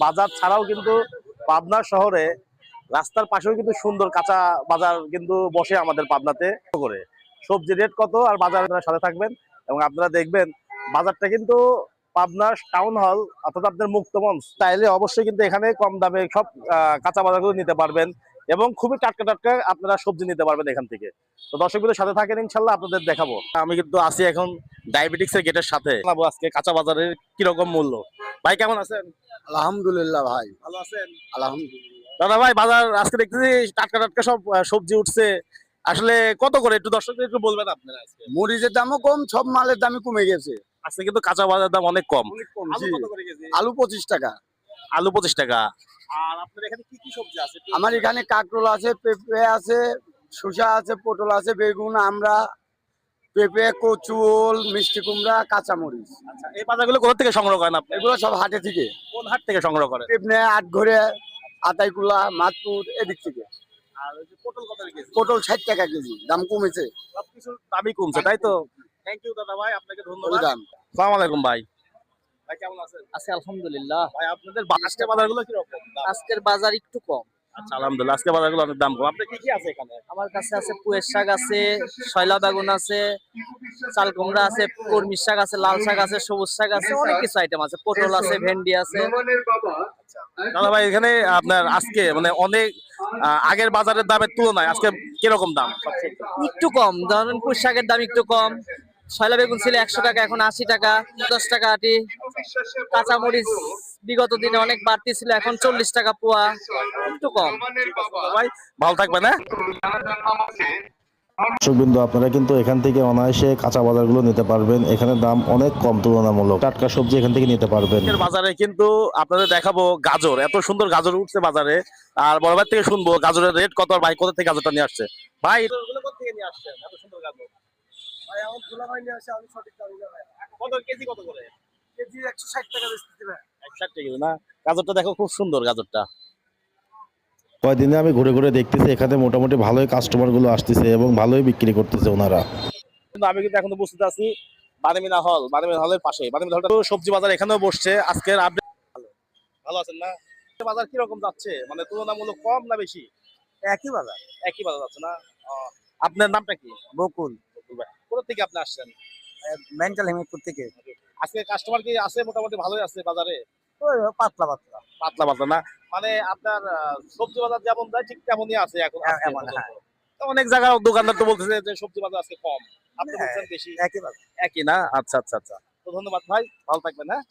বাজার ছাড়াও কিন্তু পাবনা শহরে রাস্তার পাশেও কিন্তু সুন্দর কাঁচা বাজার কিন্তু বসে আমাদের পাবনাতে করে। সবজি রেট কত আর বাজারের সাথে থাকবেন এবং আপনারা দেখবেন বাজারটা কিন্তু পাবনা টাউন হল অর্থাৎ আপনাদের মুক্তমঞ্চ চাইলে অবশ্যই কিন্তু এখানে কম দামে সব কাঁচা বাজারগুলো নিতে পারবেন এবং খুবই টাটকা টাটকা আপনারা সবজি নিতে পারবেন এখান থেকে। তো দর্শকদের সাথে থাকেন, ইনশাল্লাহ আপনাদের দেখাবো। আমি কিন্তু আছি এখন ডায়াবেটিক্স এর গেটের সাথে। আজকে কাঁচা বাজারের কিরকম মূল্য। ভাই কেমন আছেন? আলহামদুলিল্লাহ ভাই, ভালো আছেন? আলহামদুলিল্লাহ। দাদা ভাই, বাজার আজকে দেখতেছি টাটকা টাটকা সব সবজি উঠছে, আসলে কত করে একটু দর্শকদের একটু বলবেন আপনারা? আজকে মরিচের দামও কম, সব মালের দামই কমে গেছে। আজকে কিন্তু কাঁচা বাজার দাম অনেক কম। আলু জি। কত করে কেজি? আলু 25 টাকা। আলু 25 টাকা। আর আপনার এখানে কি কি সবজি আছে? আমার এখানে কাঁকরোল আছে, পেঁপে আছে, শসা আছে, পটল আছে, বেগুন, আমড়া, পেঁপে, কচু, ওল, মিষ্টি কুমড়া, কাঁচামরিচ। আচ্ছা, এই বাজারগুলো কোথা থেকে সংগ্রহ করেন আপনি? এগুলো সব হাটে থেকে। কোন হাট থেকে সংগ্রহ করেন? পেপনে, আটঘরে, আতাইকুলা, মাতপুর এদিক থেকে। আর ওই যে পটল কত করে কেজি? পটল 60 টাকা কেজি, দাম কমেছে। সবকিছুর দামই কমছে, তাই তো? থ্যাংক ইউ দাদা ভাই, আপনাকে ধন্যবাদ। দাম। আসসালামু আলাইকুম ভাই। ভাই কেমন আছেন? আছে আলহামদুলিল্লাহ। ভাই আপনাদের আজকের বাজারগুলো কিরকম দাম? আজকের বাজার একটু কম। আচ্ছা, আলহামদুলিল্লাহ আজকের বাজারগুলো অনেক দাম কম। আপনার কি কি আছে এখানে? আমার কাছে আছে পুয়ের শাক আছে, শয়লা বেগুন আছে, চাল কুমড়া আছে, কর্মী শাক আছে, লাল শাক আছে, সবুজ শাক আছে, অনেক কিছু আইটেম আছে, পটল আছে, ভেন্ডি আছে। দাদা ভাই, এখানে আপনার আজকে মানে অনেক আগের বাজারের দামের তুলনায় আজকে কিরকম দাম? একটু কম, ধরেন পুঁই শাকের দাম একটু কম। শয়লা বেগুন ছিল 100 টাকা, এখন 80 টাকা, 10 টাকা আটি। কাঁচামরিচ বিগত দিনে অনেক বাড়তি ছিল, এখন 40 টাকা পোয়া, একটু কম। ভাই ভালো থাকবেন। হ্যাঁ, দর্শকবৃন্দ, আপনারা কিন্তু এখান থেকে অনায়াসে কাঁচা বাজারগুলো নিতে পারবেন। এখানে দাম অনেক কম তুলনামূলক। টাটকা সবজি এখান থেকে নিতে পারবেন। বাজারে কিন্তু আপনাদের দেখাবো গাজর, এত সুন্দর গাজর উঠছে বাজারে। আর বড় ভাই থেকে শুনবো গাজরের রেট কত, আর ভাই কোথা থেকে গাজরটা নিয়ে আসছে। ভাই এগুলো কোথা থেকে নিয়ে আসছেন এত সুন্দর গাজর? ভাই আমার দুলা ভাই নিয়ে আসে, আমি সঠিক জানি না ভাই। কত কেজি কত করে? কেজি 160 টাকা বেচতেছি ভাই। 160 টাকা না? গাজরটা দেখো খুব সুন্দর গাজরটা। কয়দিনে আমি ঘুরে ঘুরে দেখতেছি এখানে মোটামুটি ভালোই কাস্টমার গুলো আসতেছে এবং ভালোই বিক্রি করতেছে ওনারা। কিন্তু আমি কিন্তু এখন বুঝতে আছি বাদামিনা হল, বাদামিনা হলের পাশে। বাদামিনা হলটা সবজি বাজার এখানেও বসছে। আজকের আপডেট ভালো আছেন না? বাজার কিরকম যাচ্ছে, মানে তুলনামূলক কম না বেশি? একই বাজার। একই বাজার যাচ্ছে না? আপনার নামটা কি? বকুল, বকুল ভাই। কোথা থেকে আপনি আসছেন? মেন্টাল হেমিদপুর থেকে। আজকে কাস্টমার কি আছে? মোটামুটি ভালোই আছে বাজারে। ওই পাতলা পাতলা। পাতলা পাতলা না? মানে আপনার সবজি বাজার যেমন যায় ঠিক তেমনই আছে এখন আজকে এমন, পর্যন্ত। হ্যাঁ। তো অনেক জায়গায় দোকানদার তো বলতেছে যে সবজি বাজার আজকে কম, আপনি হ্যাঁ, বলছেন বেশি। একই বাজার। একই না? আচ্ছা আচ্ছা আচ্ছা। তো ধন্যবাদ ভাই, ভালো থাকবেন। হ্যাঁ।